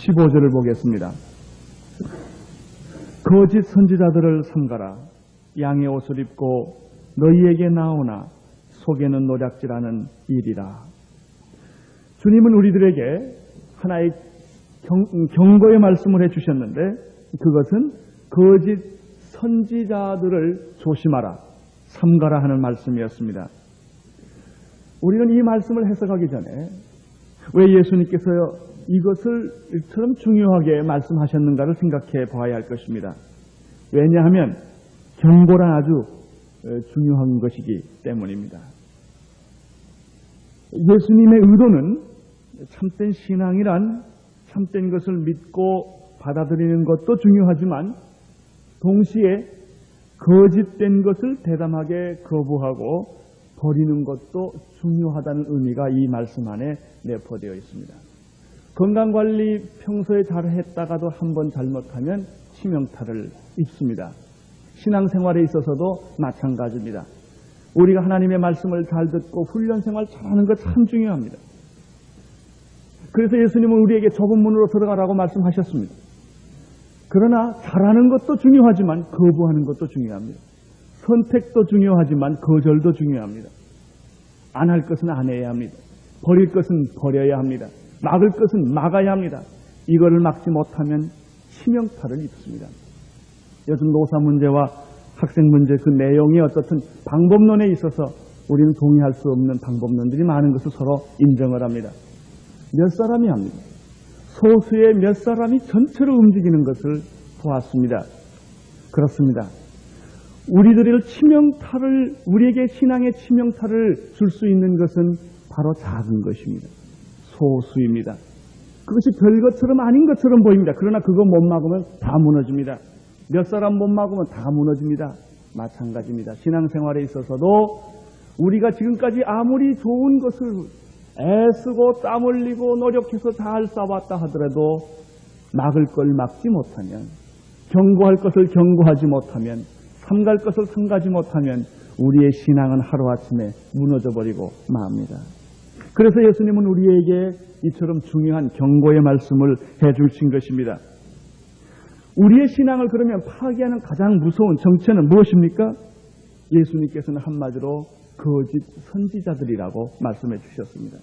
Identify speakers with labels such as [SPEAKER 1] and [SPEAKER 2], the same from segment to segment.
[SPEAKER 1] 15절을 보겠습니다. 거짓 선지자들을 삼가라. 양의 옷을 입고 너희에게 나오나 속에는 노략질하는 일이라. 주님은 우리들에게 하나의 경고의 말씀을 해주셨는데, 그것은 거짓 선지자들을 조심하라, 삼가라 하는 말씀이었습니다. 우리는 이 말씀을 해석하기 전에 왜 예수님께서 이것을 이처럼 중요하게 말씀하셨는가를 생각해 봐야 할 것입니다. 왜냐하면 경고란 아주 중요한 것이기 때문입니다. 예수님의 의도는 참된 신앙이란 참된 것을 믿고 받아들이는 것도 중요하지만 동시에 거짓된 것을 대담하게 거부하고 버리는 것도 중요하다는 의미가 이 말씀 안에 내포되어 있습니다. 건강관리 평소에 잘했다가도 한번 잘못하면 치명타를 입습니다. 신앙생활에 있어서도 마찬가지입니다. 우리가 하나님의 말씀을 잘 듣고 훈련생활 잘하는 것 참 중요합니다. 그래서 예수님은 우리에게 좁은 문으로 들어가라고 말씀하셨습니다. 그러나 잘하는 것도 중요하지만 거부하는 것도 중요합니다. 선택도 중요하지만 거절도 중요합니다. 안 할 것은 안 해야 합니다. 버릴 것은 버려야 합니다. 막을 것은 막아야 합니다. 이거를 막지 못하면 치명타를 입습니다. 요즘 노사 문제와 학생 문제 그 내용이 어떻든 방법론에 있어서 우리는 동의할 수 없는 방법론들이 많은 것을 서로 인정을 합니다. 몇 사람이 합니다. 소수의 몇 사람이 전체로 움직이는 것을 보았습니다. 그렇습니다. 우리에게 신앙의 치명타를 줄 수 있는 것은 바로 작은 것입니다. 소수입니다. 그것이 별것처럼 아닌 것처럼 보입니다. 그러나 그거 못 막으면 다 무너집니다. 몇 사람 못 막으면 다 무너집니다. 마찬가지입니다. 신앙생활에 있어서도 우리가 지금까지 아무리 좋은 것을 애쓰고 땀 흘리고 노력해서 잘 쌓아왔다 하더라도 막을 걸 막지 못하면, 경고할 것을 경고하지 못하면, 삼갈 것을 삼가지 못하면 우리의 신앙은 하루아침에 무너져버리고 맙니다. 그래서 예수님은 우리에게 이처럼 중요한 경고의 말씀을 해주신 것입니다. 우리의 신앙을 그러면 파괴하는 가장 무서운 정체는 무엇입니까? 예수님께서는 한마디로 거짓 선지자들이라고 말씀해 주셨습니다.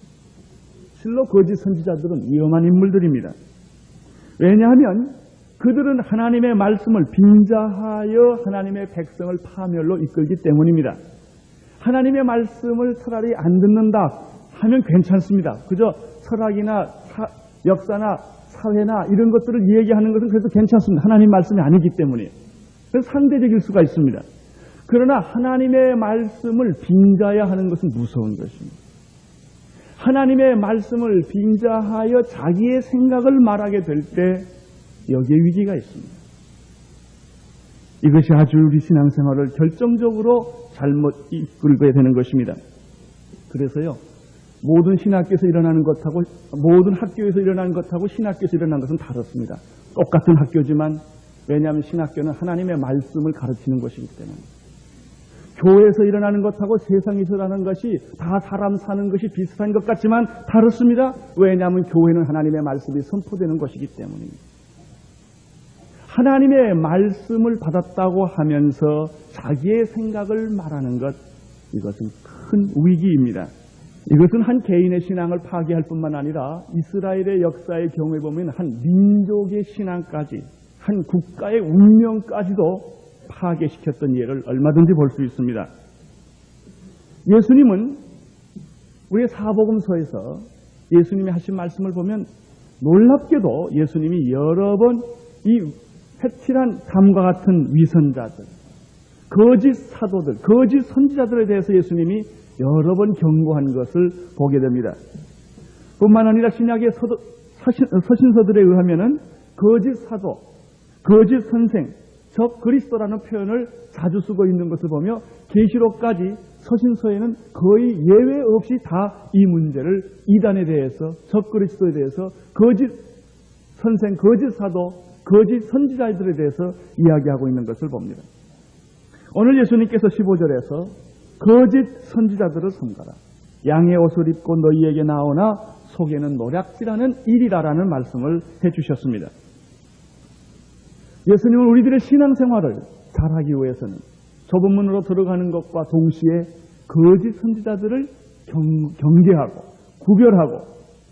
[SPEAKER 1] 실로 거짓 선지자들은 위험한 인물들입니다. 왜냐하면 그들은 하나님의 말씀을 빙자하여 하나님의 백성을 파멸로 이끌기 때문입니다. 하나님의 말씀을 차라리 안 듣는다 하면 괜찮습니다. 그저 철학이나 역사나 사회나 이런 것들을 얘기하는 것은 그래도 괜찮습니다. 하나님 말씀이 아니기 때문에. 그래서 상대적일 수가 있습니다. 그러나 하나님의 말씀을 빙자해야 하는 것은 무서운 것입니다. 하나님의 말씀을 빙자하여 자기의 생각을 말하게 될 때 여기에 위기가 있습니다. 이것이 아주 우리 신앙생활을 결정적으로 잘못 이끌게 되는 것입니다. 그래서요, 모든 신학교에서 일어나는 것하고 모든 학교에서 일어나는 것하고 신학교에서 일어나는 것은 다릅니다. 똑같은 학교지만 왜냐하면 신학교는 하나님의 말씀을 가르치는 것이기 때문에. 교회에서 일어나는 것하고 세상에서 일어나는 것이 다 사람 사는 것이 비슷한 것 같지만 다릅니다. 왜냐하면 교회는 하나님의 말씀이 선포되는 것이기 때문입니다. 하나님의 말씀을 받았다고 하면서 자기의 생각을 말하는 것, 이것은 큰 위기입니다. 이것은 한 개인의 신앙을 파괴할 뿐만 아니라 이스라엘의 역사의 경우에 보면 한 민족의 신앙까지, 한 국가의 운명까지도 파괴시켰던 예를 얼마든지 볼 수 있습니다. 예수님은 우리의 사복음서에서 예수님이 하신 말씀을 보면 놀랍게도 예수님이 여러 번 이 회칠한 담과 같은 위선자들, 거짓 사도들, 거짓 선지자들에 대해서 예수님이 여러 번 경고한 것을 보게 됩니다. 뿐만 아니라 신약의 서신서들에 의하면은 거짓 사도, 거짓 선생, 적 그리스도라는 표현을 자주 쓰고 있는 것을 보며 계시록까지 서신서에는 거의 예외 없이 다 이 문제를 이단에 대해서, 적 그리스도에 대해서, 거짓 선생, 거짓 사도, 거짓 선지자들에 대해서 이야기하고 있는 것을 봅니다. 오늘 예수님께서 15절에서 거짓 선지자들을 삼가라. 양의 옷을 입고 너희에게 나오나 속에는 노략질하는 일이라는 말씀을 해주셨습니다. 예수님은 우리들의 신앙생활을 잘하기 위해서는 좁은 문으로 들어가는 것과 동시에 거짓 선지자들을 경계하고 구별하고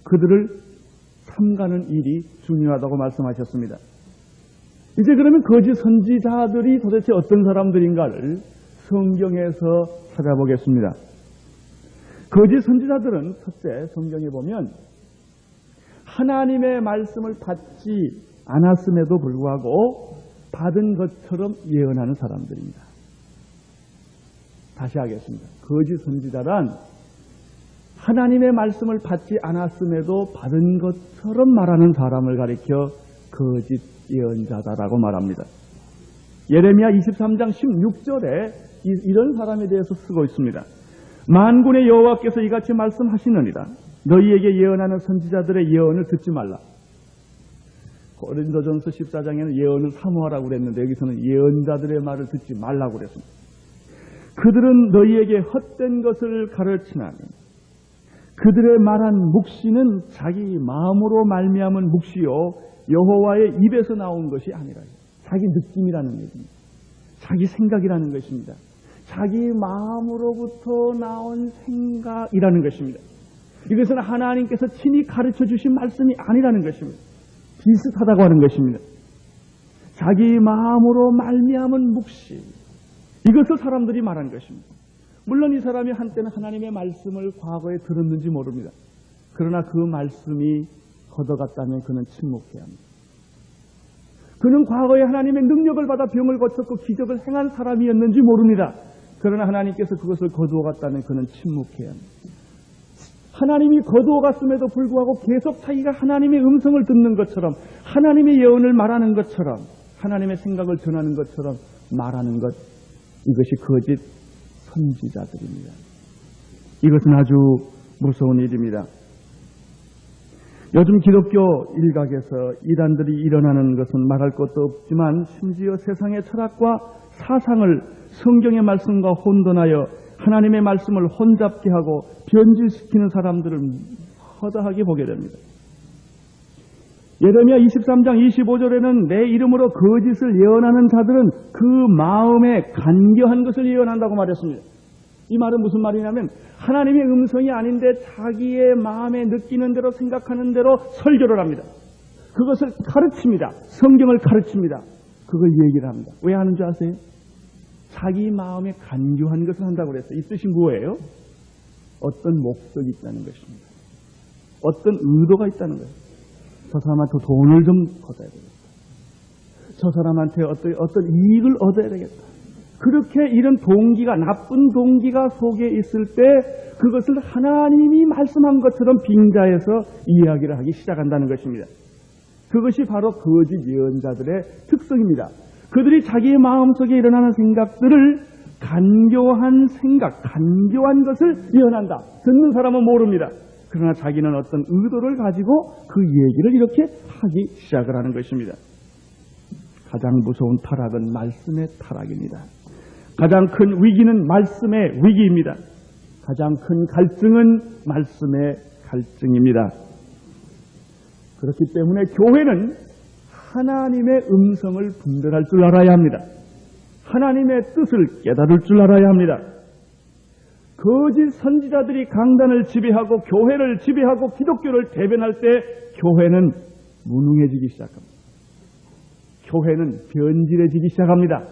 [SPEAKER 1] 그들을 삼가는 일이 중요하다고 말씀하셨습니다. 이제 그러면 거짓 선지자들이 도대체 어떤 사람들인가를 성경에서 찾아보겠습니다. 거짓 선지자들은 첫째, 성경에 보면 하나님의 말씀을 받지 않았음에도 불구하고 받은 것처럼 예언하는 사람들입니다. 다시 하겠습니다. 거짓 선지자란 하나님의 말씀을 받지 않았음에도 받은 것처럼 말하는 사람을 가리켜 거짓 예언자다라고 말합니다. 예레미야 23장 16절에 이런 사람에 대해서 쓰고 있습니다. 만군의 여호와께서 이같이 말씀하시느니라. 너희에게 예언하는 선지자들의 예언을 듣지 말라. 고린도전서 14장에는 예언을 사모하라고 그랬는데 여기서는 예언자들의 말을 듣지 말라고 그랬습니다. 그들은 너희에게 헛된 것을 가르치나니 그들의 말한 묵시는 자기 마음으로 말미암은 묵시요 여호와의 입에서 나온 것이 아니라 자기 느낌이라는 얘기입니다. 자기 생각이라는 것입니다. 자기 마음으로부터 나온 생각이라는 것입니다. 이것은 하나님께서 친히 가르쳐 주신 말씀이 아니라는 것입니다. 비슷하다고 하는 것입니다. 자기 마음으로 말미암은 묵시, 이것을 사람들이 말한 것입니다. 물론 이 사람이 한때는 하나님의 말씀을 과거에 들었는지 모릅니다. 그러나 그 말씀이 걷어갔다면 그는 침묵해야 합니다. 그는 과거에 하나님의 능력을 받아 병을 고쳤고 기적을 행한 사람이었는지 모릅니다. 그러나 하나님께서 그것을 거두어갔다면 그는 침묵해야 합니다. 하나님이 거두어갔음에도 불구하고 계속 자기가 하나님의 음성을 듣는 것처럼 하나님의 예언을 말하는 것처럼 하나님의 생각을 전하는 것처럼 말하는 것, 이것이 거짓 선지자들입니다. 이것은 아주 무서운 일입니다. 요즘 기독교 일각에서 이단들이 일어나는 것은 말할 것도 없지만 심지어 세상의 철학과 사상을 성경의 말씀과 혼돈하여 하나님의 말씀을 혼잡게 하고 변질시키는 사람들을 허다하게 보게 됩니다. 예레미야 23장 25절에는 내 이름으로 거짓을 예언하는 자들은 그 마음에 간교한 것을 예언한다고 말했습니다. 이 말은 무슨 말이냐면 하나님의 음성이 아닌데 자기의 마음에 느끼는 대로 생각하는 대로 설교를 합니다. 그것을 가르칩니다. 성경을 가르칩니다. 그걸 얘기를 합니다. 왜 하는 줄 아세요? 자기 마음에 간교한 것을 한다고 그랬어요. 이 뜻이 뭐예요? 어떤 목적이 있다는 것입니다. 어떤 의도가 있다는 거예요. 저 사람한테 돈을 좀 얻어야 되겠다. 저 사람한테 어떤 이익을 얻어야 되겠다. 그렇게 이런 동기가, 나쁜 동기가 속에 있을 때 그것을 하나님이 말씀한 것처럼 빙자해서 이야기를 하기 시작한다는 것입니다. 그것이 바로 거짓 예언자들의 특성입니다. 그들이 자기의 마음속에 일어나는 생각들을 간교한 생각, 간교한 것을 예언한다. 듣는 사람은 모릅니다. 그러나 자기는 어떤 의도를 가지고 그 얘기를 이렇게 하기 시작을 하는 것입니다. 가장 무서운 타락은 말씀의 타락입니다. 가장 큰 위기는 말씀의 위기입니다. 가장 큰 갈증은 말씀의 갈증입니다. 그렇기 때문에 교회는 하나님의 음성을 분별할 줄 알아야 합니다. 하나님의 뜻을 깨달을 줄 알아야 합니다. 거짓 선지자들이 강단을 지배하고 교회를 지배하고 기독교를 대변할 때 교회는 무능해지기 시작합니다. 교회는 변질해지기 시작합니다.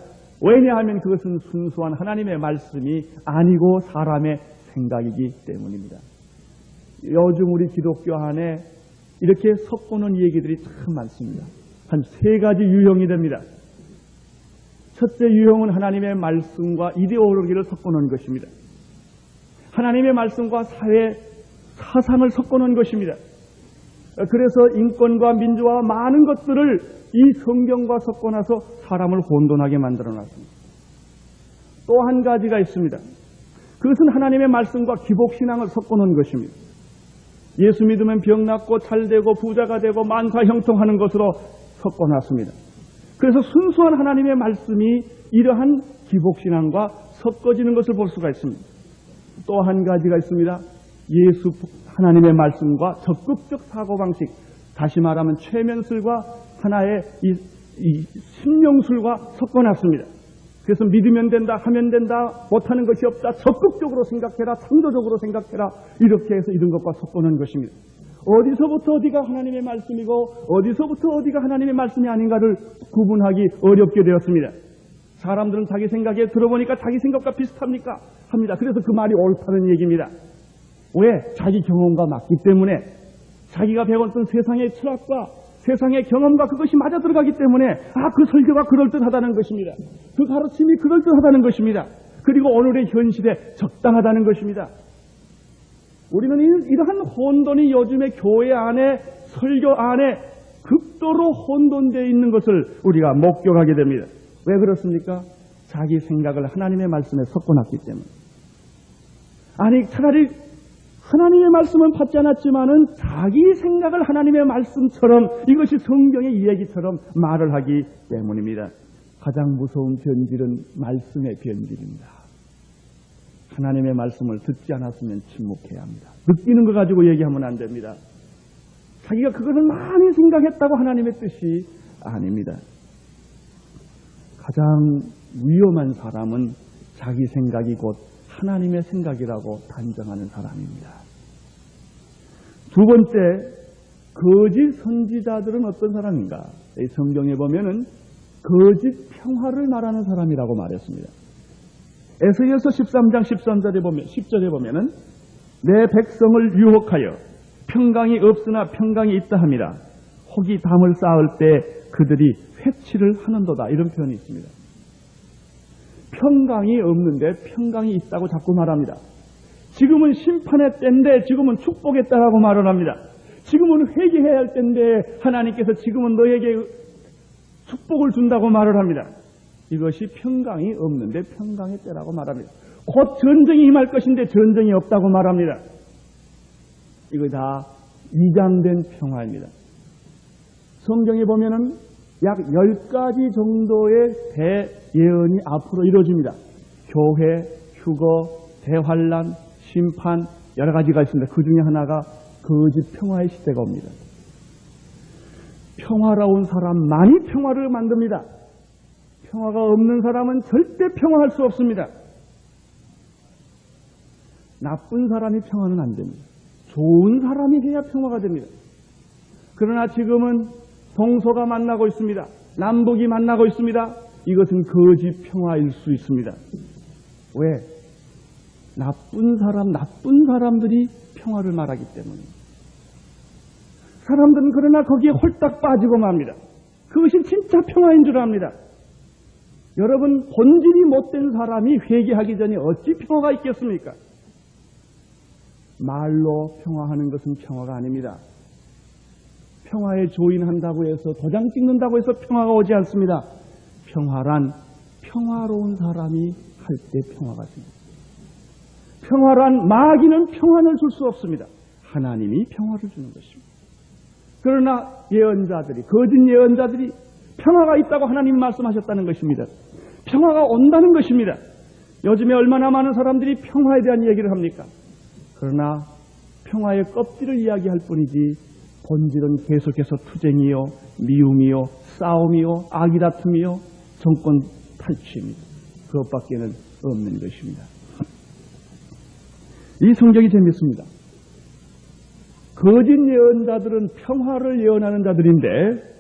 [SPEAKER 1] 왜냐하면 그것은 순수한 하나님의 말씀이 아니고 사람의 생각이기 때문입니다. 요즘 우리 기독교 안에 이렇게 섞어놓은 얘기들이 참 많습니다. 한 3가지 유형이 됩니다. 첫째 유형은 하나님의 말씀과 이데올로기를 섞어놓은 것입니다. 하나님의 말씀과 사회, 사상을 섞어놓은 것입니다. 그래서 인권과 민주화 많은 것들을 이 성경과 섞어놔서 사람을 혼돈하게 만들어놨습니다. 또 한 가지가 있습니다. 그것은 하나님의 말씀과 기복신앙을 섞어놓은 것입니다. 예수 믿으면 병 낫고 잘되고 부자가 되고 만사 형통하는 것으로 섞어놨습니다. 그래서 순수한 하나님의 말씀이 이러한 기복신앙과 섞어지는 것을 볼 수가 있습니다. 또 한 가지가 있습니다. 하나님의 말씀과 적극적 사고방식, 다시 말하면 최면술과 하나의 이 신명술과 섞어놨습니다. 그래서 믿으면 된다, 하면 된다, 못하는 것이 없다, 적극적으로 생각해라, 창조적으로 생각해라, 이렇게 해서 이런 것과 섞어놓은 것입니다. 어디서부터 어디가 하나님의 말씀이고 어디서부터 어디가 하나님의 말씀이 아닌가를 구분하기 어렵게 되었습니다. 사람들은 자기 생각에 들어보니까 자기 생각과 비슷합니까? 합니다. 그래서 그 말이 옳다는 얘기입니다. 왜? 자기 경험과 맞기 때문에, 자기가 배웠던 세상의 철학과 세상의 경험과 그것이 맞아 들어가기 때문에 그 설교가 그럴듯하다는 것입니다. 그 가르침이 그럴듯하다는 것입니다. 그리고 오늘의 현실에 적당하다는 것입니다. 우리는 이러한 혼돈이 요즘에 교회 안에, 설교 안에 극도로 혼돈되어 있는 것을 우리가 목격하게 됩니다. 왜 그렇습니까? 자기 생각을 하나님의 말씀에 섞어놨기 때문에. 아니, 차라리 하나님의 말씀은 받지 않았지만은 자기 생각을 하나님의 말씀처럼, 이것이 성경의 이야기처럼 말을 하기 때문입니다. 가장 무서운 변질은 말씀의 변질입니다. 하나님의 말씀을 듣지 않았으면 침묵해야 합니다. 느끼는 거 가지고 얘기하면 안 됩니다. 자기가 그것을 많이 생각했다고 하나님의 뜻이 아닙니다. 가장 위험한 사람은 자기 생각이 곧 하나님의 생각이라고 단정하는 사람입니다. 두 번째, 거짓 선지자들은 어떤 사람인가? 이 성경에 보면은 거짓 평화를 말하는 사람이라고 말했습니다. 에스겔서 13장 10절에 보면은 내 백성을 유혹하여 평강이 없으나 평강이 있다 함이라. 혹이 담을 쌓을 때 그들이 회치를 하는도다. 이런 표현이 있습니다. 평강이 없는데 평강이 있다고 자꾸 말합니다. 지금은 심판의 때인데 지금은 축복의 때라고 말을 합니다. 지금은 회개해야 할 때인데 하나님께서 지금은 너에게 축복을 준다고 말을 합니다. 이것이 평강이 없는데 평강의 때라고 말합니다. 곧 전쟁이 임할 것인데 전쟁이 없다고 말합니다. 이거 다 위장된 평화입니다. 성경에 보면은 약 10가지 정도의 대예언이 앞으로 이루어집니다. 교회, 휴거, 대환란, 심판, 여러 가지가 있습니다. 그 중에 하나가 거짓 평화의 시대가 옵니다. 평화로운 사람만이 평화를 만듭니다. 평화가 없는 사람은 절대 평화할 수 없습니다. 나쁜 사람이 평화는 안 됩니다. 좋은 사람이 해야 평화가 됩니다. 그러나 지금은 동서가 만나고 있습니다. 남북이 만나고 있습니다. 이것은 거짓 평화일 수 있습니다. 왜? 나쁜 사람들이 평화를 말하기 때문입니다. 사람들은 그러나 거기에 홀딱 빠지고 맙니다. 그것이 진짜 평화인 줄 압니다. 여러분, 본질이 못된 사람이 회개하기 전에 어찌 평화가 있겠습니까? 말로 평화하는 것은 평화가 아닙니다. 평화에 조인한다고 해서, 도장 찍는다고 해서 평화가 오지 않습니다. 평화란 평화로운 사람이 할 때 평화가 생깁니다. 평화란 마귀는 평안을 줄 수 없습니다. 하나님이 평화를 주는 것입니다. 그러나 예언자들이, 거짓 예언자들이 평화가 있다고 하나님이 말씀하셨다는 것입니다. 평화가 온다는 것입니다. 요즘에 얼마나 많은 사람들이 평화에 대한 얘기를 합니까? 그러나 평화의 껍질을 이야기할 뿐이지 본질은 계속해서 투쟁이요, 미움이요, 싸움이요, 악의다툼이요, 정권 탈취입니다. 그것밖에는 없는 것입니다. 이 성경이 재밌습니다. 거짓 예언자들은 평화를 예언하는 자들인데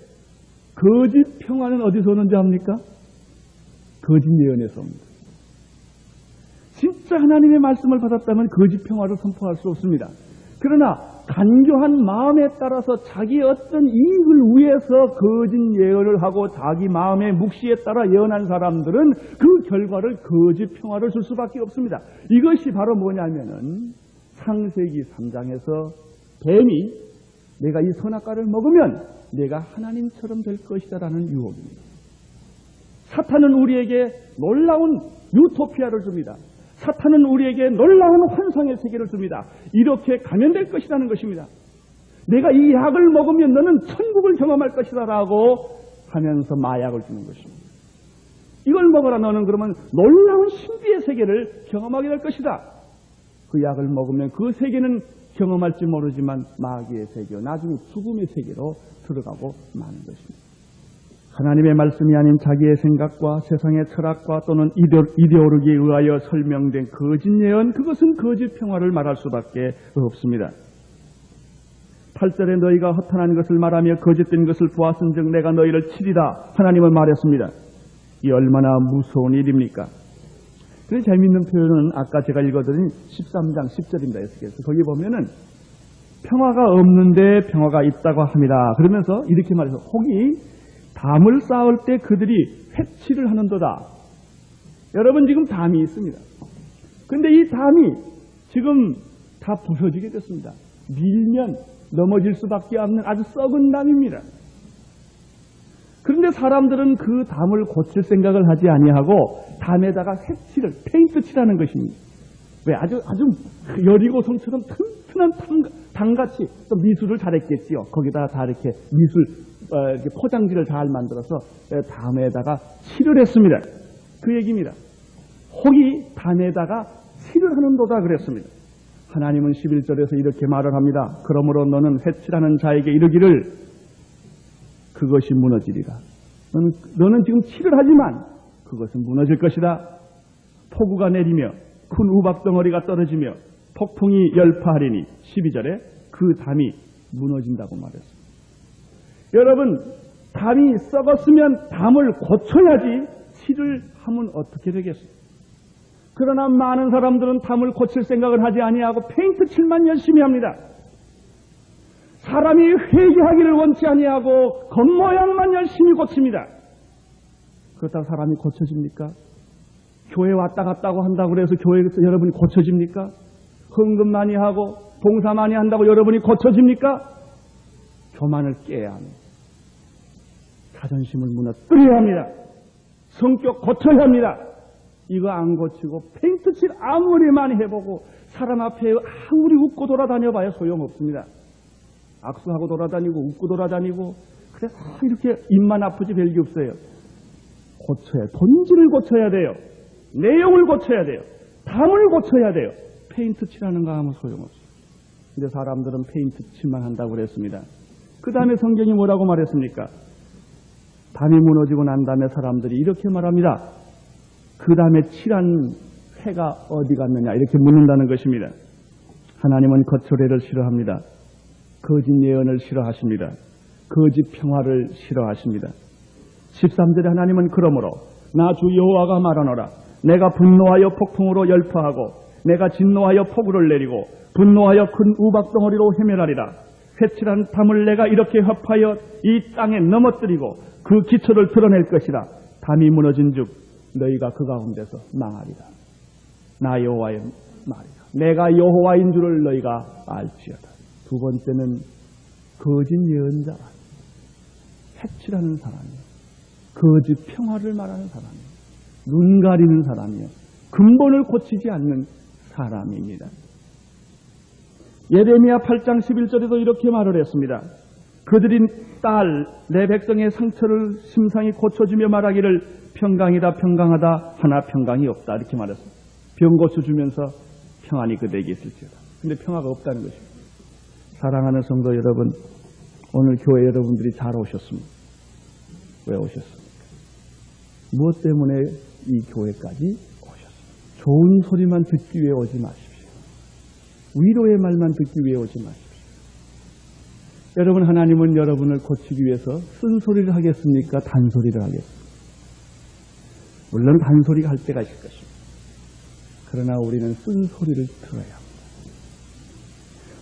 [SPEAKER 1] 거짓 평화는 어디서 오는지 압니까? 거짓 예언에서 옵니다. 진짜 하나님의 말씀을 받았다면 거짓 평화를 선포할 수 없습니다. 그러나 간교한 마음에 따라서 자기의 어떤 이익을 위해서 거짓 예언을 하고 자기 마음의 묵시에 따라 예언한 사람들은 그 결과를 거짓 평화를 줄 수밖에 없습니다. 이것이 바로 뭐냐면은 창세기 3장에서 뱀이 내가 이 선악과를 먹으면 내가 하나님처럼 될 것이다라는 유혹입니다. 사탄은 우리에게 놀라운 유토피아를 줍니다. 사탄은 우리에게 놀라운 환상의 세계를 줍니다. 이렇게 가면 될 것이라는 것입니다. 내가 이 약을 먹으면 너는 천국을 경험할 것이다 라고 하면서 마약을 주는 것입니다. 이걸 먹어라, 너는 그러면 놀라운 신비의 세계를 경험하게 될 것이다. 그 약을 먹으면 그 세계는 경험할지 모르지만 마귀의 세계요, 나중에 죽음의 세계로 들어가고 마는 것입니다. 하나님의 말씀이 아닌 자기의 생각과 세상의 철학과 또는 이데올로기에 의하여 설명된 거짓 예언, 그것은 거짓 평화를 말할 수밖에 없습니다. 8절에 너희가 허탄한 것을 말하며 거짓된 것을 보았은즉 내가 너희를 치리라 하나님은 말했습니다. 이 얼마나 무서운 일입니까? 그래서 재미있는 표현은 아까 제가 읽어드린 13장 10절입니다. 그래서 거기 보면은 평화가 없는데 평화가 있다고 합니다. 그러면서 이렇게 말해서 혹이 담을 쌓을 때 그들이 회치를 하는도다. 여러분 지금 담이 있습니다. 근데 이 담이 지금 다 부서지게 됐습니다. 밀면 넘어질 수밖에 없는 아주 썩은 담입니다. 그런데 사람들은 그 담을 고칠 생각을 하지 아니하고 담에다가 색칠을, 페인트 칠하는 것입니다. 왜? 아주 여리고성처럼 튼튼한 담같이 또 미술을 잘했겠지요. 거기다가 다 이렇게 미술 이렇게 포장지를 잘 만들어서 담에다가 칠을 했습니다. 그 얘기입니다. 혹이 담에다가 칠을 하는도다 그랬습니다. 하나님은 11절에서 이렇게 말을 합니다. 그러므로 너는 회칠하는 자에게 이르기를 그것이 무너지리라. 너는 지금 칠을 하지만 그것은 무너질 것이다. 폭우가 내리며 큰 우박덩어리가 떨어지며 폭풍이 열파하리니 12절에 그 담이 무너진다고 말했습니다. 여러분, 담이 썩었으면 담을 고쳐야지 칠을 하면 어떻게 되겠습니까? 그러나 많은 사람들은 담을 고칠 생각을 하지 아니하고 페인트 칠만 열심히 합니다. 사람이 회개하기를 원치 아니하고 겉모양만 열심히 고칩니다. 그렇다고 사람이 고쳐집니까? 교회 왔다 갔다고 한다고 해서 교회에서 여러분이 고쳐집니까? 헌금 많이 하고 봉사 많이 한다고 여러분이 고쳐집니까? 교만을 깨야 합니다. 자존심을 무너뜨려야 합니다. 성격 고쳐야 합니다. 이거 안 고치고 페인트 칠 아무리 많이 해보고 사람 앞에 아무리 웃고 돌아다녀봐야 소용없습니다. 악수하고 돌아다니고 웃고 돌아다니고 그래서 이렇게 입만 아프지 별게 없어요. 고쳐야, 본질을 고쳐야 돼요. 내용을 고쳐야 돼요. 담을 고쳐야 돼요. 페인트 칠하는 거 아무 소용없어요. 근데 사람들은 페인트 칠만 한다고 그랬습니다. 그 다음에 성경이 뭐라고 말했습니까? 담이 무너지고 난 다음에 사람들이 이렇게 말합니다. 그 다음에 칠한 회가 어디 갔느냐 이렇게 묻는다는 것입니다. 하나님은 거칠애를 싫어합니다. 거짓 예언을 싫어하십니다. 거짓 평화를 싫어하십니다. 13절에 하나님은 그러므로 나 주 여호와가 말하노라. 내가 분노하여 폭풍으로 열파하고 내가 진노하여 폭우를 내리고 분노하여 큰 우박덩어리로 헤매라리라. 회칠한 담을 내가 이렇게 합하여 이 땅에 넘어뜨리고 그 기초를 드러낼 것이라. 담이 무너진 즉 너희가 그 가운데서 망하리라. 나 여호와의 말이다. 내가 여호와인 줄을 너희가 알지어다. 두 번째는 거짓 예언자, 회칠하는 사람이요, 거짓 평화를 말하는 사람이요, 눈 가리는 사람이요, 근본을 고치지 않는 사람입니다. 예레미야 8장 11절에도 이렇게 말을 했습니다. 그들이 딸 내 백성의 상처를 심상히 고쳐주며 말하기를 평강이다 평강하다 하나 평강이 없다 이렇게 말했습니다. 병 고쳐주면서 평안이 그대에게 있을지어다. 근데 평화가 없다는 것입니다. 사랑하는 성도 여러분, 오늘 교회 여러분들이 잘 오셨습니다. 왜 오셨습니까? 무엇 때문에 이 교회까지 오셨습니까? 좋은 소리만 듣기 위해 오지 마십시오. 위로의 말만 듣기 위해 오지 마십시오. 여러분, 하나님은 여러분을 고치기 위해서 쓴소리를 하겠습니까? 단소리를 하겠습니까? 물론 단소리가 할 때가 있을 것입니다. 그러나 우리는 쓴소리를 들어야 합니다.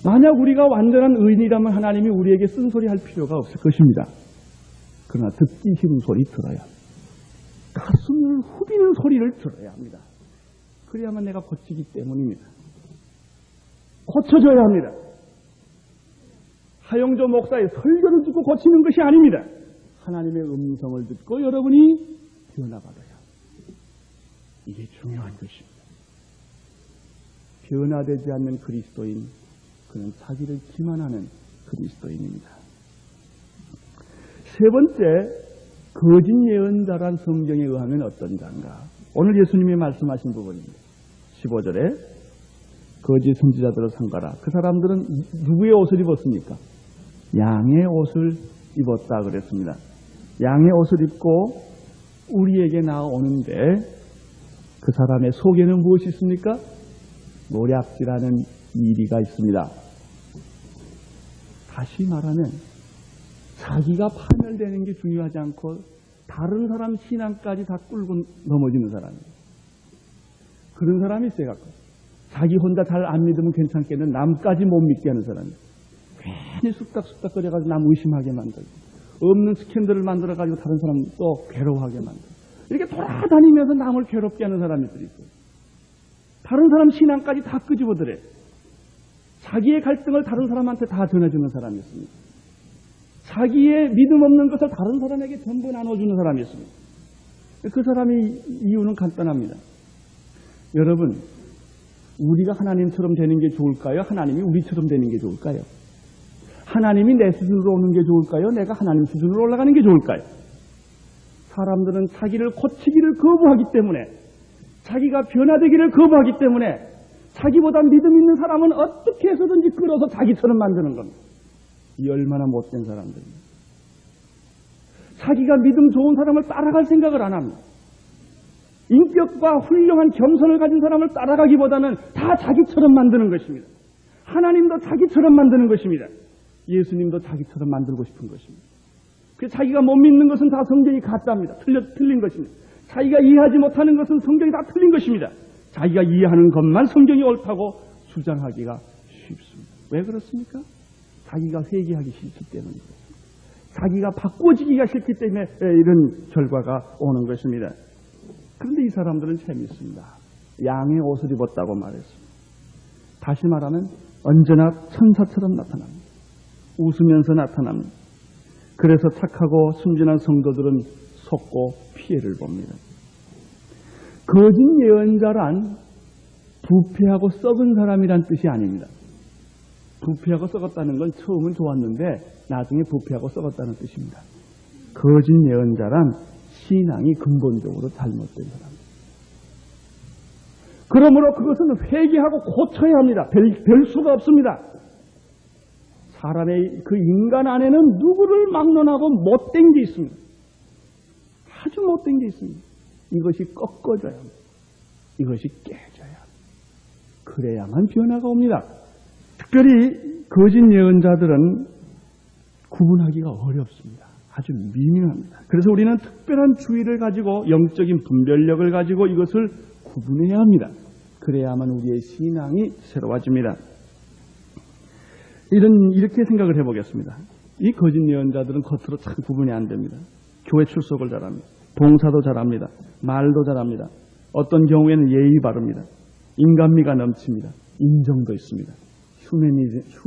[SPEAKER 1] 만약 우리가 완전한 의인이라면 하나님이 우리에게 쓴소리 할 필요가 없을 것입니다. 그러나 듣기 싫은 소리 들어야 합니다. 가슴을 후비는 소리를 들어야 합니다. 그래야만 내가 고치기 때문입니다. 고쳐줘야 합니다. 하영조 목사의 설교를 듣고 고치는 것이 아닙니다. 하나님의 음성을 듣고 여러분이 변화받아야 합니다. 이게 중요한 것입니다. 변화되지 않는 그리스도인, 그는 자기를 기만하는 그리스도인입니다. 세 번째, 거짓 예언자란 성경에 의하면 어떤 자인가? 오늘 예수님이 말씀하신 부분입니다. 15절에 거짓 선지자들을 삼가라. 그 사람들은 누구의 옷을 입었습니까? 양의 옷을 입었다 그랬습니다. 양의 옷을 입고 우리에게 나오는데 그 사람의 속에는 무엇이 있습니까? 노략질하는 이리가 있습니다. 다시 말하면 자기가 파멸되는 게 중요하지 않고 다른 사람 신앙까지 다 끌고 넘어지는 사람이에요. 그런 사람이 있어요. 자기 혼자 잘 안 믿으면 괜찮겠는 남까지 못 믿게 하는 사람이에요. 괜히 쑥닥쑥닥 거려가지고 남 의심하게 만들고 없는 스캔들을 만들어가지고 다른 사람 또 괴로워하게 만들고 이렇게 돌아다니면서 남을 괴롭게 하는 사람들이 있어요. 다른 사람 신앙까지 다 끄집어들어요. 자기의 갈등을 다른 사람한테 다 전해주는 사람이 있습니다. 자기의 믿음 없는 것을 다른 사람에게 전부 나눠주는 사람이 있습니다. 그 사람의 이유는 간단합니다. 여러분, 우리가 하나님처럼 되는 게 좋을까요? 하나님이 우리처럼 되는 게 좋을까요? 하나님이 내 수준으로 오는 게 좋을까요? 내가 하나님 수준으로 올라가는 게 좋을까요? 사람들은 자기를 고치기를 거부하기 때문에, 자기가 변화되기를 거부하기 때문에 자기보다 믿음 있는 사람은 어떻게 해서든지 끌어서 자기처럼 만드는 겁니다. 이 얼마나 못된 사람들입니다. 자기가 믿음 좋은 사람을 따라갈 생각을 안 합니다. 인격과 훌륭한 겸손을 가진 사람을 따라가기보다는 다 자기처럼 만드는 것입니다. 하나님도 자기처럼 만드는 것입니다. 예수님도 자기처럼 만들고 싶은 것입니다. 그래서 자기가 못 믿는 것은 다 성경이 가짜입니다. 틀린 것입니다. 자기가 이해하지 못하는 것은 성경이 다 틀린 것입니다. 자기가 이해하는 것만 성경이 옳다고 주장하기가 쉽습니다. 왜 그렇습니까? 자기가 회개하기 싫기 때문입니다. 자기가 바꿔지기가 싫기 때문에 이런 결과가 오는 것입니다. 그런데 이 사람들은 재미있습니다. 양의 옷을 입었다고 말했습니다. 다시 말하면 언제나 천사처럼 나타납니다. 웃으면서 나타납니다. 그래서 착하고 순진한 성도들은 속고 피해를 봅니다. 거짓 예언자란 부패하고 썩은 사람이란 뜻이 아닙니다. 부패하고 썩었다는 건 처음은 좋았는데 나중에 부패하고 썩었다는 뜻입니다. 거짓 예언자란 신앙이 근본적으로 잘못된 사람입니다. 그러므로 그것은 회개하고 고쳐야 합니다. 별 수가 없습니다. 사람의 그 인간 안에는 누구를 막론하고 못된 게 있습니다. 아주 못된 게 있습니다. 이것이 꺾어져야 합니다. 이것이 깨져야 합니다. 그래야만 변화가 옵니다. 특별히 거짓 예언자들은 구분하기가 어렵습니다. 아주 미묘합니다. 그래서 우리는 특별한 주의를 가지고 영적인 분별력을 가지고 이것을 구분해야 합니다. 그래야만 우리의 신앙이 새로워집니다. 이렇게 생각을 해보겠습니다. 이 거짓 예언자들은 겉으로 참 구분이 안 됩니다. 교회 출석을 잘합니다. 봉사도 잘합니다. 말도 잘합니다. 어떤 경우에는 예의 바릅니다. 인간미가 넘칩니다. 인정도 있습니다.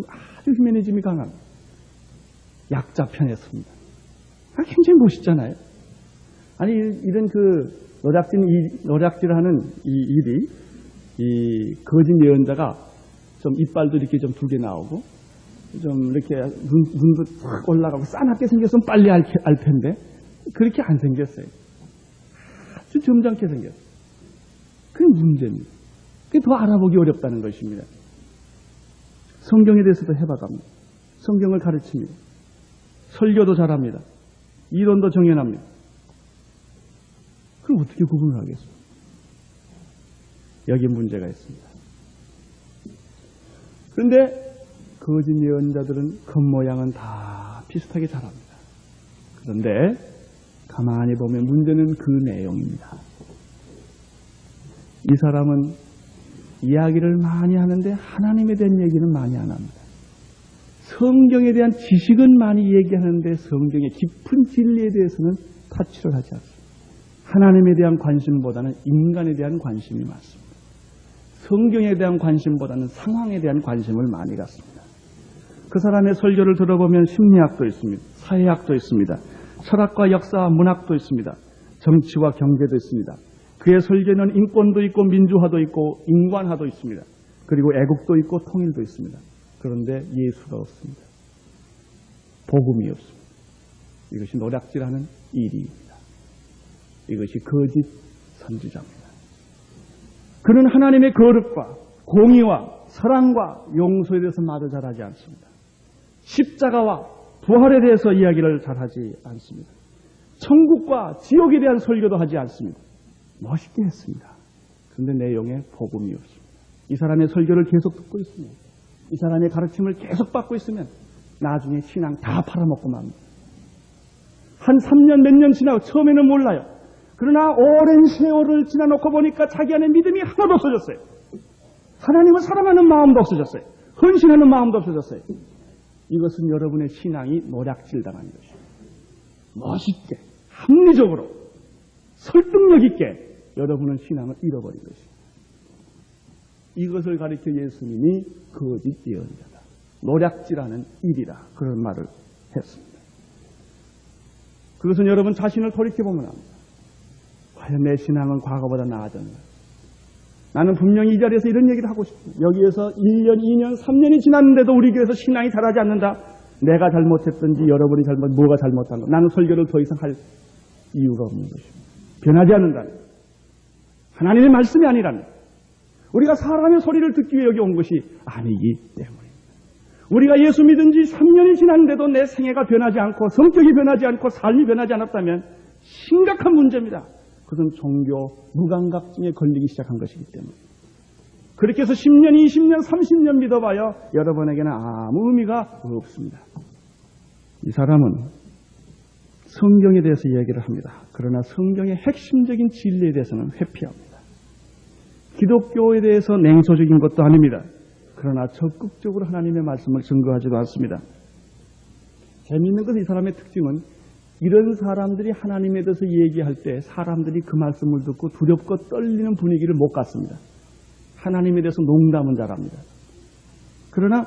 [SPEAKER 1] 아주 휴머니즘이 강합니다. 약자 편에 섭니다. 굉장히 멋있잖아요. 아니 이런 그 노략질하는 이 일이 이 거짓 예언자가 좀 이빨도 이렇게 좀 두 개 나오고 좀 이렇게 눈도 탁 올라가고 싸납게 생겼으면 빨리 알 텐데 그렇게 안 생겼어요. 아주 점잖게 생겼어요. 그게 문제입니다. 그게 더 알아보기 어렵다는 것입니다. 성경에 대해서도 해박합니다. 성경을 가르칩니다. 설교도 잘합니다. 이론도 정연합니다. 그럼 어떻게 구분을 하겠어요? 여기에 문제가 있습니다. 그런데 거짓 예언자들은 겉모양은 다 비슷하게 잘합니다. 그런데 가만히 보면 문제는 그 내용입니다. 이 사람은 이야기를 많이 하는데 하나님에 대한 얘기는 많이 안 합니다. 성경에 대한 지식은 많이 얘기하는데 성경의 깊은 진리에 대해서는 타치를 하지 않습니다. 하나님에 대한 관심보다는 인간에 대한 관심이 많습니다. 성경에 대한 관심보다는 상황에 대한 관심을 많이 갖습니다. 그 사람의 설교를 들어보면 심리학도 있습니다. 사회학도 있습니다. 철학과 역사, 문학도 있습니다. 정치와 경제도 있습니다. 그의 설교는 인권도 있고 민주화도 있고 인관화도 있습니다. 그리고 애국도 있고 통일도 있습니다. 그런데 예수가 없습니다. 복음이 없습니다. 이것이 노략질하는 일입니다. 이것이 거짓 선지자입니다. 그는 하나님의 거룩과 공의와 사랑과 용서에 대해서 말을 잘하지 않습니다. 십자가와 부활에 대해서 이야기를 잘하지 않습니다. 천국과 지옥에 대한 설교도 하지 않습니다. 멋있게 했습니다. 그런데 내용에 복음이 없습니다. 이 사람의 설교를 계속 듣고 있으면, 이 사람의 가르침을 계속 받고 있으면 나중에 신앙 다 팔아먹고 맙니다. 한 3년 몇 년 지나고 처음에는 몰라요. 그러나 오랜 세월을 지나놓고 보니까 자기 안에 믿음이 하나도 없어졌어요. 하나님을 사랑하는 마음도 없어졌어요. 헌신하는 마음도 없어졌어요. 이것은 여러분의 신앙이 노략질 당한 것이에요. 멋있게, 합리적으로, 설득력 있게 여러분은 신앙을 잃어버린 것입니다. 이것을 가리켜 예수님이 거짓 예언자다, 노략질하는 일이다, 그런 말을 했습니다. 그것은 여러분 자신을 돌이켜보면 합니다. 과연 내 신앙은 과거보다 나아졌나? 나는 분명히 이 자리에서 이런 얘기를 하고 싶습니다. 여기에서 1년, 2년, 3년이 지났는데도 우리 교회에서 신앙이 자라지 않는다. 내가 잘못했든지 여러분이 뭐가 잘못한 거. 나는 설교를 더 이상 할 이유가 없는 것입니다. 변하지 않는다. 하나님의 말씀이 아니라는, 우리가 사람의 소리를 듣기 위해 여기 온 것이 아니기 때문입니다. 우리가 예수 믿은 지 3년이 지났는데도 내 생애가 변하지 않고 성격이 변하지 않고 삶이 변하지 않았다면 심각한 문제입니다. 그것은 종교 무감각증에 걸리기 시작한 것이기 때문에. 그렇게 해서 10년, 20년, 30년 믿어봐요. 여러분에게는 아무 의미가 없습니다. 이 사람은 성경에 대해서 이야기를 합니다. 그러나 성경의 핵심적인 진리에 대해서는 회피합니다. 기독교에 대해서 냉소적인 것도 아닙니다. 그러나 적극적으로 하나님의 말씀을 증거하지도 않습니다. 재미있는 것은 이 사람의 특징은 이런 사람들이 하나님에 대해서 얘기할 때 사람들이 그 말씀을 듣고 두렵고 떨리는 분위기를 못 갖습니다. 하나님에 대해서 농담은 잘합니다. 그러나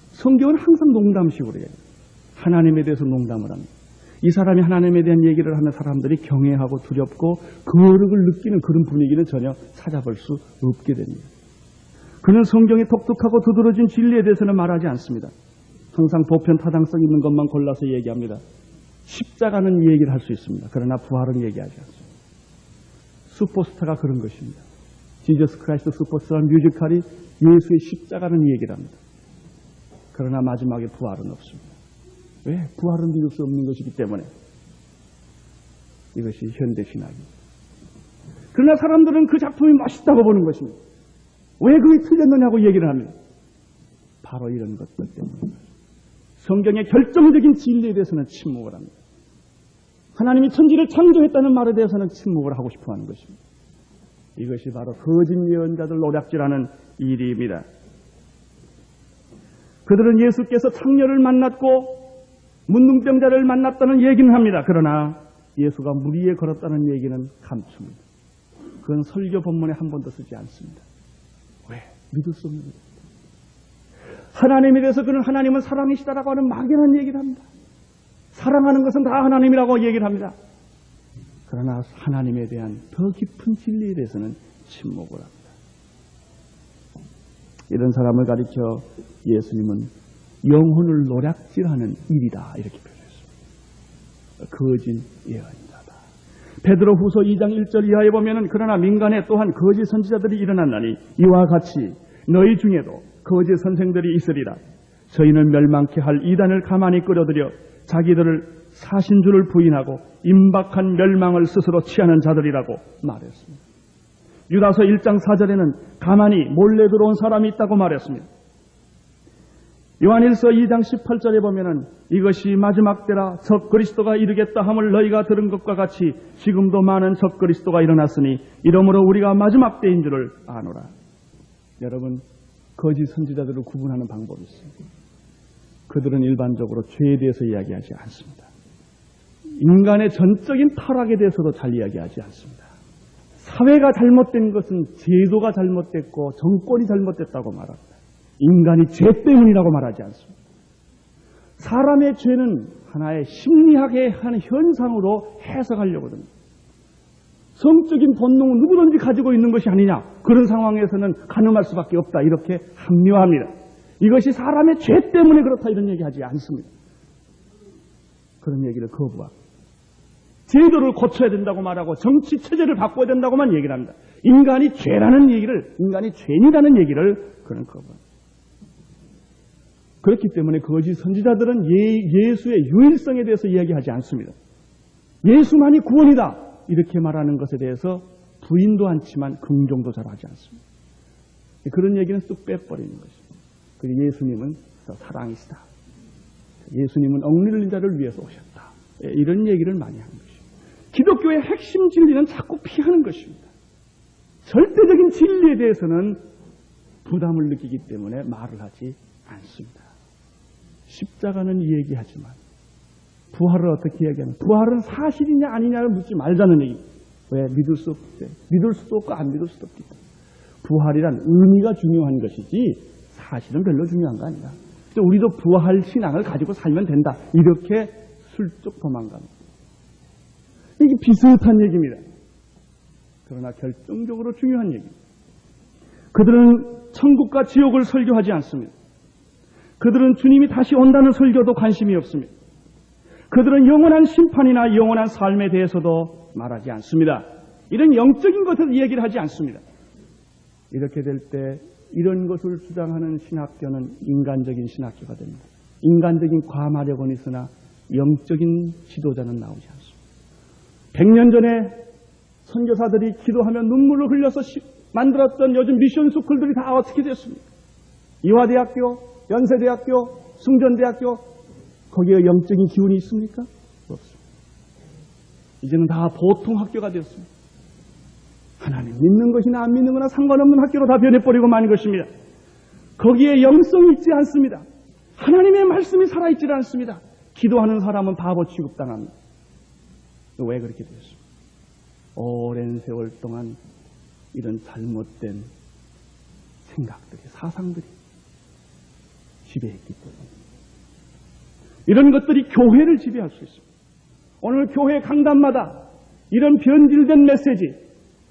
[SPEAKER 1] 성경은 항상 농담식으로 해요. 하나님에 대해서 농담을 합니다. 이 사람이 하나님에 대한 얘기를 하는 사람들이 경외하고 두렵고 거룩을 느끼는 그런 분위기는 전혀 찾아볼 수 없게 됩니다. 그는 성경의 독특하고 두드러진 진리에 대해서는 말하지 않습니다. 항상 보편 타당성 있는 것만 골라서 얘기합니다. 십자가는 얘기를 할 수 있습니다. 그러나 부활은 얘기하지 않습니다. 슈퍼스타가 그런 것입니다. 지저스 크라이스트 슈퍼스타라는 뮤지컬이 예수의 십자가는 얘기를 합니다. 그러나 마지막에 부활은 없습니다. 왜? 부활은 믿을 수 없는 것이기 때문에. 이것이 현대신학입니다. 그러나 사람들은 그 작품이 멋있다고 보는 것입니다. 왜 그게 틀렸느냐고 얘기를 합니다. 바로 이런 것들 때문입니다. 성경의 결정적인 진리에 대해서는 침묵을 합니다. 하나님이 천지를 창조했다는 말에 대해서는 침묵을 하고 싶어하는 것입니다. 이것이 바로 거짓 예언자들 노략질하는 일입니다. 그들은 예수께서 창녀를 만났고 문둥병자를 만났다는 얘기는 합니다. 그러나 예수가 물 위에 걸었다는 얘기는 감춥니다. 그건 설교 본문에 한 번도 쓰지 않습니다. 왜? 믿을 수 없는 거예요. 하나님에 대해서 그는 하나님은 사랑이시다라고 하는 막연한 얘기를 합니다. 사랑하는 것은 다 하나님이라고 얘기를 합니다. 그러나 하나님에 대한 더 깊은 진리에 대해서는 침묵을 합니다. 이런 사람을 가리켜 예수님은 영혼을 노략질하는 일이다 이렇게 표현했습니다. 거짓 예언자다. 베드로후서 2장 1절 이하에 보면은 그러나 민간에 또한 거짓 선지자들이 일어났나니 이와 같이 너희 중에도 거짓 선생들이 있으리라. 저희는 멸망케 할 이단을 가만히 끌어들여 자기들을 사신 줄을 부인하고 임박한 멸망을 스스로 취하는 자들이라고 말했습니다. 유다서 1장 4절에는 가만히 몰래 들어온 사람이 있다고 말했습니다. 요한일서 2장 18절에 보면은 이것이 마지막 때라 적 그리스도가 이르겠다 함을 너희가 들은 것과 같이 지금도 많은 적 그리스도가 일어났으니 이러므로 우리가 마지막 때인 줄을 아노라. 여러분, 거짓 선지자들을 구분하는 방법이 있습니다. 그들은 일반적으로 죄에 대해서 이야기하지 않습니다. 인간의 전적인 타락에 대해서도 잘 이야기하지 않습니다. 사회가 잘못된 것은 제도가 잘못됐고 정권이 잘못됐다고 말합니다. 인간이 죄 때문이라고 말하지 않습니다. 사람의 죄는 하나의 심리학의 한 현상으로 해석하려고 합니다. 성적인 본능은 누구든지 가지고 있는 것이 아니냐. 그런 상황에서는 가늠할 수밖에 없다. 이렇게 합리화합니다. 이것이 사람의 죄 때문에 그렇다 이런 얘기하지 않습니다. 그런 얘기를 거부하고 제도를 고쳐야 된다고 말하고 정치 체제를 바꿔야 된다고만 얘기를 합니다. 인간이 죄라는 얘기를, 인간이 죄인이라는 얘기를 그는 거부합니다. 그렇기 때문에 거짓 선지자들은 예수의 유일성에 대해서 이야기하지 않습니다. 예수만이 구원이다 이렇게 말하는 것에 대해서 부인도 않지만 긍정도 잘 하지 않습니다. 그런 얘기는 뚝 빼버리는 것입니다. 그리고 예수님은 사랑이시다. 예수님은 억눌린 자를 위해서 오셨다. 이런 얘기를 많이 하는 것입니다. 기독교의 핵심 진리는 자꾸 피하는 것입니다. 절대적인 진리에 대해서는 부담을 느끼기 때문에 말을 하지 않습니다. 십자가는 얘기하지만 부활을 어떻게 얘기하면 부활은 사실이냐 아니냐를 묻지 말자는 얘기입니다. 왜? 믿을 수 없기 때문에. 믿을 수도 없고 안 믿을 수도 없기 때문에. 부활이란 의미가 중요한 것이지 사실은 별로 중요한 거 아니야. 우리도 부활 신앙을 가지고 살면 된다. 이렇게 슬쩍 도망갑니다. 이게 비슷한 얘기입니다. 그러나 결정적으로 중요한 얘기입니다. 그들은 천국과 지옥을 설교하지 않습니다. 그들은 주님이 다시 온다는 설교도 관심이 없습니다. 그들은 영원한 심판이나 영원한 삶에 대해서도 말하지 않습니다. 이런 영적인 것을 이야기를 하지 않습니다. 이렇게 될 때 이런 것을 주장하는 신학교는 인간적인 신학교가 됩니다. 인간적인 과마력은 있으나 영적인 지도자는 나오지 않습니다. 100년 전에 선교사들이 기도하며 눈물을 흘려서 만들었던 요즘 미션 스쿨들이 다 어떻게 됐습니까? 이화대학교, 연세대학교, 숭전대학교, 거기에 영적인 기운이 있습니까? 없습니다. 이제는 다 보통 학교가 되었습니다. 하나님 믿는 것이나 안 믿는 거나 상관없는 학교로 다 변해버리고 만 것입니다. 거기에 영성이 있지 않습니다. 하나님의 말씀이 살아있지 않습니다. 기도하는 사람은 바보 취급당합니다. 왜 그렇게 되었습니까? 오랜 세월 동안 이런 잘못된 생각들이, 사상들이 지배했기 때문에 이런 것들이 교회를 지배할 수 있습니다. 오늘 교회 강단마다 이런 변질된 메시지,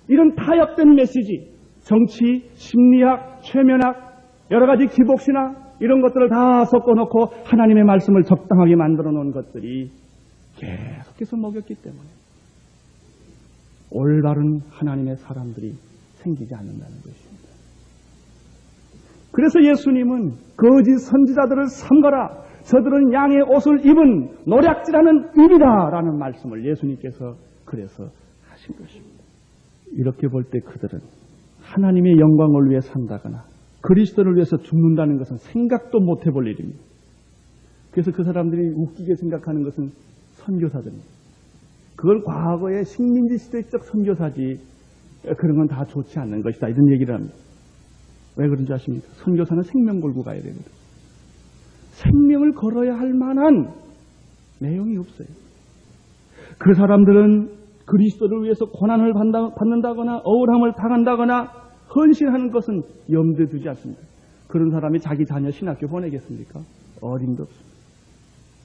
[SPEAKER 1] 이런 타협된 메시지, 정치, 심리학, 최면학, 여러 가지 기복신학 이런 것들을 다 섞어놓고 하나님의 말씀을 적당하게 만들어 놓은 것들이 계속해서 먹였기 때문에 올바른 하나님의 사람들이 생기지 않는다는 것입니다. 그래서 예수님은 거짓 선지자들을 삼가라. 저들은 양의 옷을 입은 노략질하는 입이다라는 말씀을 예수님께서 그래서 하신 것입니다. 이렇게 볼 때 그들은 하나님의 영광을 위해 산다거나 그리스도를 위해서 죽는다는 것은 생각도 못 해볼 일입니다. 그래서 그 사람들이 웃기게 생각하는 것은 선교사들입니다. 그걸 과거의 식민지 시대적 선교사지 그런 건 다 좋지 않는 것이다 이런 얘기를 합니다. 왜 그런지 아십니까? 선교사는 생명 걸고 가야 되거든. 생명을 걸어야 할 만한 내용이 없어요. 그 사람들은 그리스도를 위해서 고난을 받는다거나 억울함을 당한다거나 헌신하는 것은 염두에 두지 않습니다. 그런 사람이 자기 자녀 신학교 보내겠습니까? 어림도 없습니다.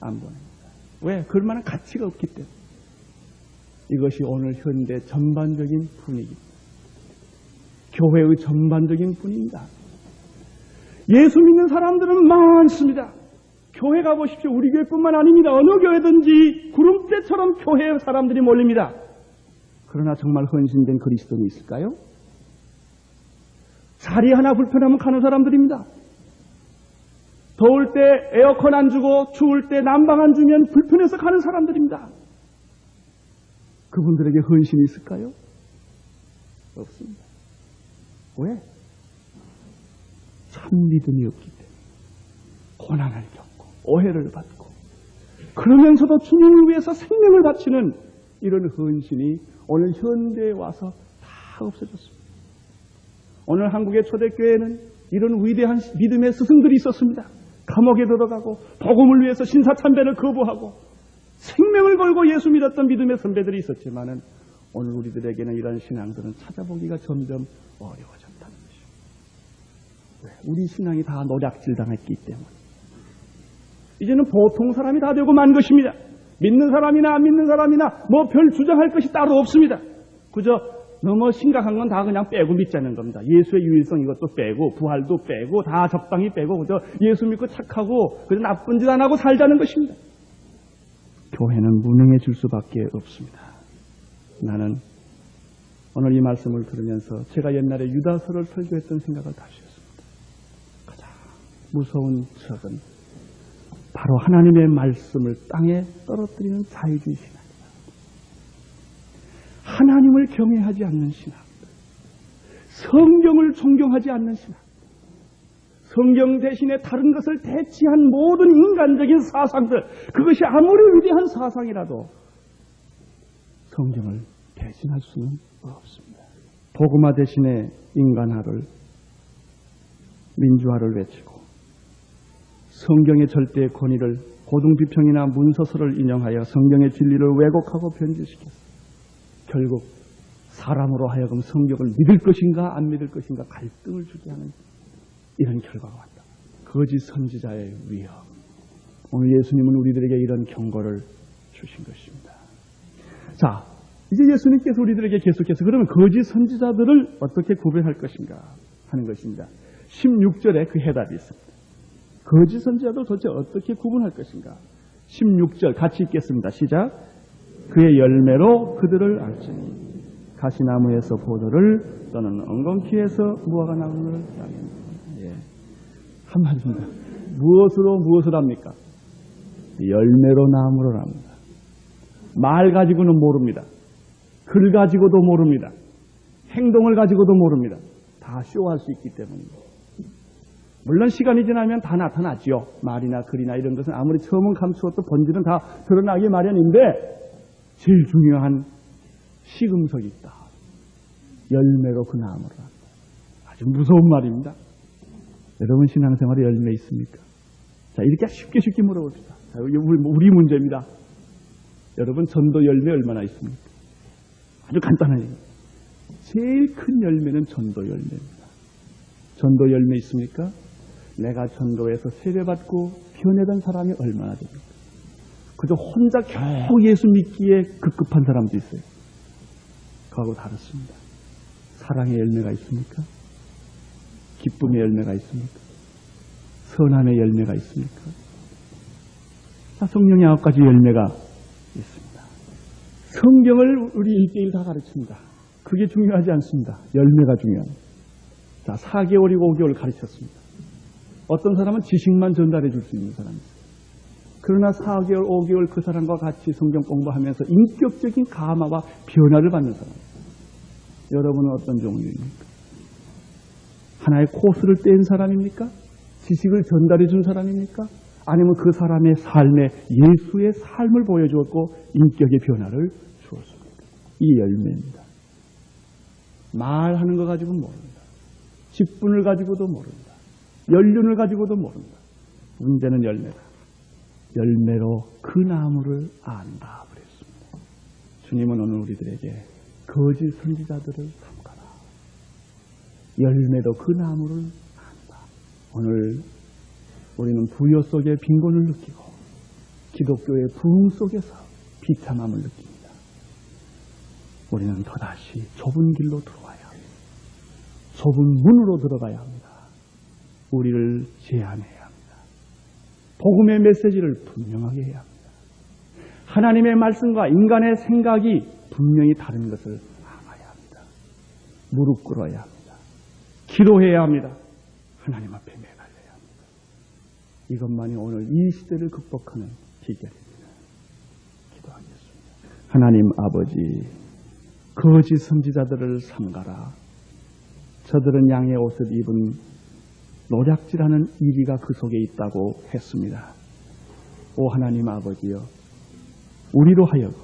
[SPEAKER 1] 안 보냅니다. 왜? 그럴 만한 가치가 없기 때문에. 이것이 오늘 현대 전반적인 분위기입니다. 교회의 전반적인 분위기입니다. 예수 믿는 사람들은 많습니다. 교회 가보십시오. 우리 교회뿐만 아닙니다. 어느 교회든지 구름대처럼 교회에 사람들이 몰립니다. 그러나 정말 헌신된 그리스도인이 있을까요? 자리 하나 불편하면 가는 사람들입니다. 더울 때 에어컨 안 주고 추울 때 난방 안 주면 불편해서 가는 사람들입니다. 그분들에게 헌신이 있을까요? 없습니다. 왜? 참 믿음이 없기 때문에 고난을 겪고 오해를 받고 그러면서도 주님을 위해서 생명을 바치는 이런 헌신이 오늘 현대에 와서 다 없어졌습니다. 오늘 한국의 초대교회는 이런 위대한 믿음의 스승들이 있었습니다. 감옥에 들어가고 복음을 위해서 신사참배를 거부하고 생명을 걸고 예수 믿었던 믿음의 선배들이 있었지만은 오늘 우리들에게는 이런 신앙들은 찾아보기가 점점 어려워졌다는 것입니다. 왜? 우리 신앙이 다 노략질 당했기 때문에. 이제는 보통 사람이 다 되고 만 것입니다. 믿는 사람이나 안 믿는 사람이나 뭐 별 주장할 것이 따로 없습니다. 그저 너무 심각한 건 다 그냥 빼고 믿자는 겁니다. 예수의 유일성 이것도 빼고 부활도 빼고 다 적당히 빼고 그저 예수 믿고 착하고 그저 나쁜 짓 안 하고 살자는 것입니다. 교회는 무능해질 수밖에 없습니다. 나는 오늘 이 말씀을 들으면서 제가 옛날에 유다서를 설교했던 생각을 다시 했습니다. 가장 무서운 적은 바로 하나님의 말씀을 땅에 떨어뜨리는 자유주의 신앙이다. 하나님을 경외하지 않는 신앙, 성경을 존경하지 않는 신앙, 성경 대신에 다른 것을 대치한 모든 인간적인 사상들, 그것이 아무리 위대한 사상이라도 성경을 대신할 수는 없습니다. 복음화 대신에 인간화를, 민주화를 외치고 성경의 절대의 권위를 고등비평이나 문서서를 인용하여 성경의 진리를 왜곡하고 변질시켰습니다. 결국 사람으로 하여금 성경을 믿을 것인가 안 믿을 것인가 갈등을 주게 하는 이런 결과가 왔다. 거짓 선지자의 위험. 오늘 예수님은 우리들에게 이런 경고를 주신 것입니다. 자, 이제 예수님께서 우리들에게 계속해서 그러면 거짓 선지자들을 어떻게 구별할 것인가 하는 것입니다. 16절에 그 해답이 있습니다. 거짓 선지자들 도대체 어떻게 구분할 것인가? 16절 같이 읽겠습니다. 시작. 그의 열매로 그들을 알지니 가시나무에서 포도를 또는 엉겅퀴에서 무화과 나무를 따르니. 예. 한마디입니다. 무엇을 합니까? 열매로 나무를 합니다. 말 가지고는 모릅니다. 글 가지고도 모릅니다. 행동을 가지고도 모릅니다. 다 쇼할 수 있기 때문입니다. 물론 시간이 지나면 다 나타나지요. 말이나 글이나 이런 것은 아무리 처음은 감추어도 본질은 다 드러나기 마련인데 제일 중요한 시금석이 있다. 열매로 그 나무를 한다. 아주 무서운 말입니다. 여러분 신앙생활에 열매 있습니까? 자, 이렇게 쉽게 물어봅시다. 자, 우리 문제입니다. 여러분 전도 열매 얼마나 있습니까? 아주 간단한 얘기입니다. 제일 큰 열매는 전도 열매입니다. 전도 열매 있습니까? 내가 전도에서 세례받고 변해던 사람이 얼마나 됩니까? 그저 혼자 겨우 예수 믿기에 급급한 사람도 있어요. 그하고 다릅니다. 사랑의 열매가 있습니까? 기쁨의 열매가 있습니까? 선함의 열매가 있습니까? 자, 성령의 9가지 열매가 있습니다. 성경을 우리 1대1 다 가르칩니다. 그게 중요하지 않습니다. 열매가 중요합니다. 자, 4개월이고 5개월 가르쳤습니다. 어떤 사람은 지식만 전달해 줄 수 있는 사람이 있어요. 그러나 4개월, 5개월 그 사람과 같이 성경 공부하면서 인격적인 감화와 변화를 받는 사람입니다. 여러분은 어떤 종류입니까? 하나의 코스를 뗀 사람입니까? 지식을 전달해 준 사람입니까? 아니면 그 사람의 삶에 예수의 삶을 보여주었고 인격의 변화를 주었습니까? 이 열매입니다. 말하는 거 가지고는 모릅니다. 직분을 가지고도 모릅니다. 연륜을 가지고도 모릅니다. 문제는 열매다. 열매로 그 나무를 안다 그랬습니다. 주님은 오늘 우리들에게 거짓 선지자들을 삼가라. 열매로 그 나무를 안다. 오늘 우리는 부여 속의 빈곤을 느끼고 기독교의 부흥 속에서 비참함을 느낍니다. 우리는 또다시 좁은 길로 들어와야 합니다. 좁은 문으로 들어가야 합니다. 우리를 제한해야 합니다. 복음의 메시지를 분명하게 해야 합니다. 하나님의 말씀과 인간의 생각이 분명히 다른 것을 알아야 합니다. 무릎 꿇어야 합니다. 기도해야 합니다. 하나님 앞에 매달려야 합니다. 이것만이 오늘 이 시대를 극복하는 비결입니다. 기도하겠습니다. 하나님 아버지, 거짓 선지자들을 삼가라. 저들은 양의 옷을 입은 노략질하는 이리가 그 속에 있다고 했습니다. 오 하나님 아버지여, 우리로 하여금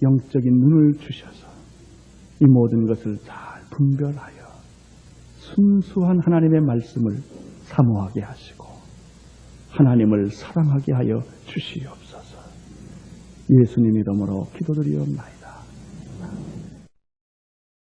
[SPEAKER 1] 영적인 눈을 주셔서 이 모든 것을 잘 분별하여 순수한 하나님의 말씀을 사모하게 하시고 하나님을 사랑하게 하여 주시옵소서. 예수님 이름으로 기도드리옵나이다.